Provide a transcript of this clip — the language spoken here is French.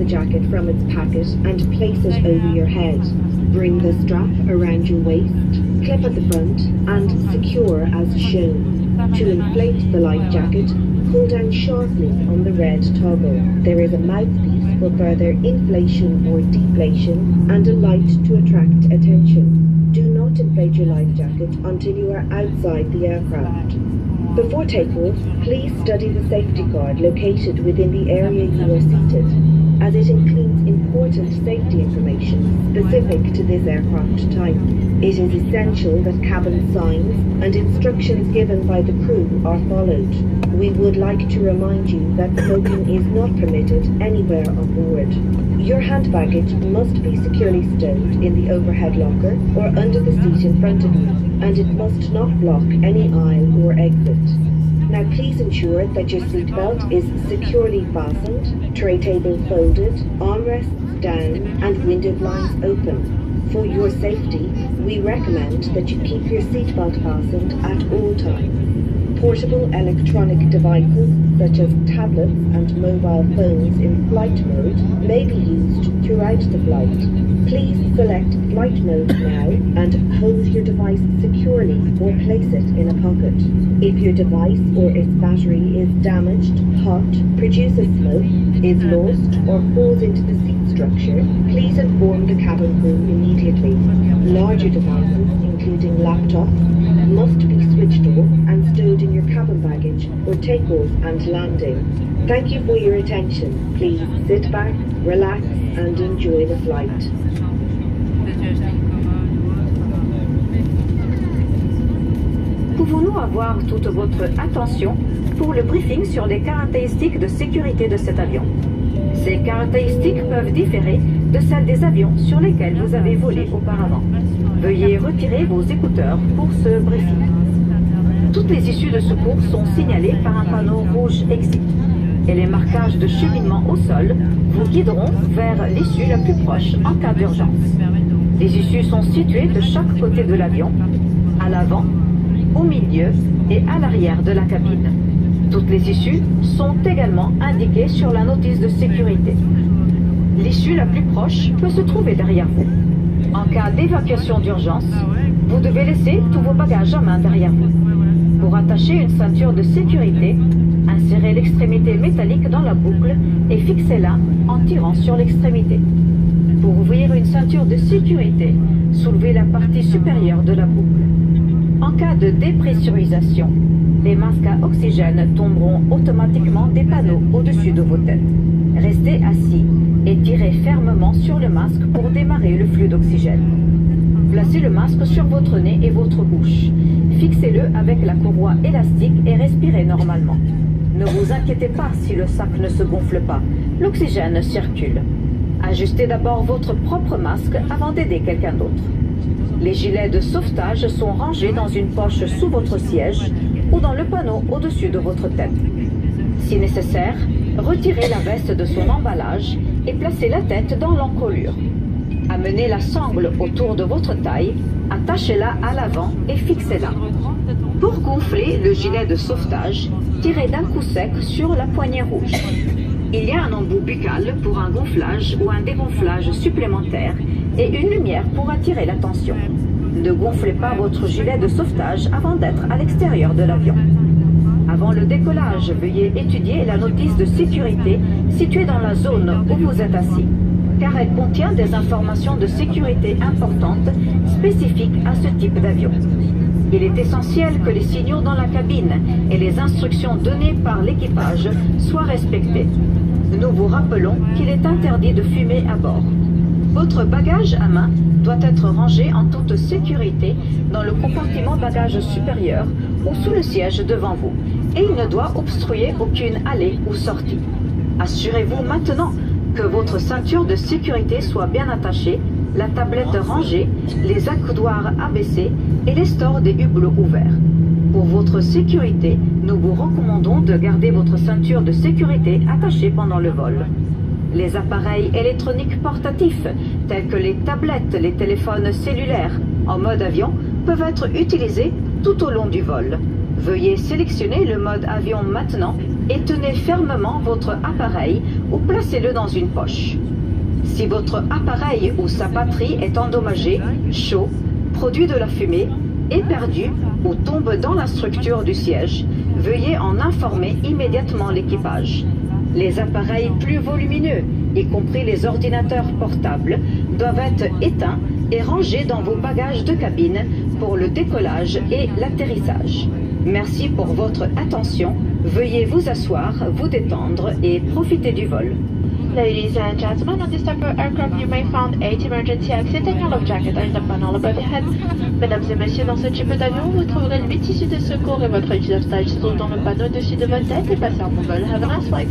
the jacket from its packet and place it over your head. Bring the strap around your waist, clip at the front, and secure as shown. To inflate the life jacket, pull down sharply on the red toggle. There is a mouthpiece for further inflation or deflation and a light to attract attention. Do not inflate your life jacket until you are outside the aircraft. Before takeoff, please study the safety guard located within the area you are seated, as it includes important safety information specific to this aircraft type. It is essential that cabin signs and instructions given by the crew are followed. We would like to remind you that smoking is not permitted anywhere on board. Your hand baggage must be securely stowed in the overhead locker or under the seat in front of you, and it must not block any aisle or exit. Now please ensure that your seatbelt is securely fastened, tray table folded, armrests down, and window blinds open. For your safety, we recommend that you keep your seatbelt fastened at all times. Portable electronic devices such as tablets and mobile phones in flight mode may be used throughout the flight. Please select flight mode now and hold your device securely or place it in a pocket. If your device or its battery is damaged, hot, produces smoke, is lost, or falls into the seat structure, please inform the cabin crew immediately. Larger devices, including laptops, must be switched off and stowed in your cabin baggage for takeoff and landing. Thank you for your attention. Please sit back, relax, and enjoy the flight. Pouvons-nous avoir toute votre attention pour le briefing sur les caractéristiques de sécurité de cet avion? Ces caractéristiques peuvent différer de celles des avions sur lesquels vous avez volé auparavant. Veuillez retirer vos écouteurs pour ce briefing. Toutes les issues de secours sont signalées par un panneau rouge exit et les marquages de cheminement au sol vous guideront vers l'issue la plus proche en cas d'urgence. Les issues sont situées de chaque côté de l'avion, à l'avant, au milieu et à l'arrière de la cabine. Toutes les issues sont également indiquées sur la notice de sécurité. L'issue la plus proche peut se trouver derrière vous. En cas d'évacuation d'urgence, vous devez laisser tous vos bagages à main derrière vous. Pour attacher une ceinture de sécurité, insérez l'extrémité métallique dans la boucle et fixez-la en tirant sur l'extrémité. Pour ouvrir une ceinture de sécurité, soulevez la partie supérieure de la boucle. En cas de dépressurisation, les masques à oxygène tomberont automatiquement des panneaux au-dessus de vos têtes. Restez assis et tirez fermement sur le masque pour démarrer le flux d'oxygène. Placez le masque sur votre nez et votre bouche. Fixez-le avec la courroie élastique et respirez normalement. Ne vous inquiétez pas si le sac ne se gonfle pas. L'oxygène circule. Ajustez d'abord votre propre masque avant d'aider quelqu'un d'autre. Les gilets de sauvetage sont rangés dans une poche sous votre siège ou dans le panneau au-dessus de votre tête. Si nécessaire, retirez la veste de son emballage et placez la tête dans l'encolure. Amenez la sangle autour de votre taille, attachez-la à l'avant et fixez-la. Pour gonfler le gilet de sauvetage, tirez d'un coup sec sur la poignée rouge. Il y a un embout buccal pour un gonflage ou un dégonflage supplémentaire et une lumière pour attirer l'attention. Ne gonflez pas votre gilet de sauvetage avant d'être à l'extérieur de l'avion. Avant le décollage, veuillez étudier la notice de sécurité située dans la zone où vous êtes assis, car elle contient des informations de sécurité importantes spécifiques à ce type d'avion. Il est essentiel que les signaux dans la cabine et les instructions données par l'équipage soient respectés. Nous vous rappelons qu'il est interdit de fumer à bord. Votre bagage à main doit être rangé en toute sécurité dans le compartiment bagage supérieur ou sous le siège devant vous, et il ne doit obstruer aucune allée ou sortie. Assurez-vous maintenant que votre ceinture de sécurité soit bien attachée, la tablette rangée, les accoudoirs abaissés et les stores des hublots ouverts. Pour votre sécurité, nous vous recommandons de garder votre ceinture de sécurité attachée pendant le vol. Les appareils électroniques portatifs, tels que les tablettes, les téléphones cellulaires en mode avion, peuvent être utilisés tout au long du vol. Veuillez sélectionner le mode avion maintenant et tenez fermement votre appareil ou placez-le dans une poche. Si votre appareil ou sa batterie est endommagé, chaud, produit de la fumée, est perdu ou tombe dans la structure du siège, veuillez en informer immédiatement l'équipage. Les appareils plus volumineux, y compris les ordinateurs portables, doivent être éteints et rangés dans vos bagages de cabine pour le décollage et l'atterrissage. Merci pour votre attention. Veuillez vous asseoir, vous détendre et profiter du vol. Ladies and gentlemen, on this type of aircraft you may find 8 emergency exit and your life jacket are in the panel above your head. Mesdames et messieurs, dans ce type d'avion, vous trouverez 8 issues de secours et votre exit stage se trouve dans le panneau au-dessus de votre tête et passez un bon vol. Have a nice flight.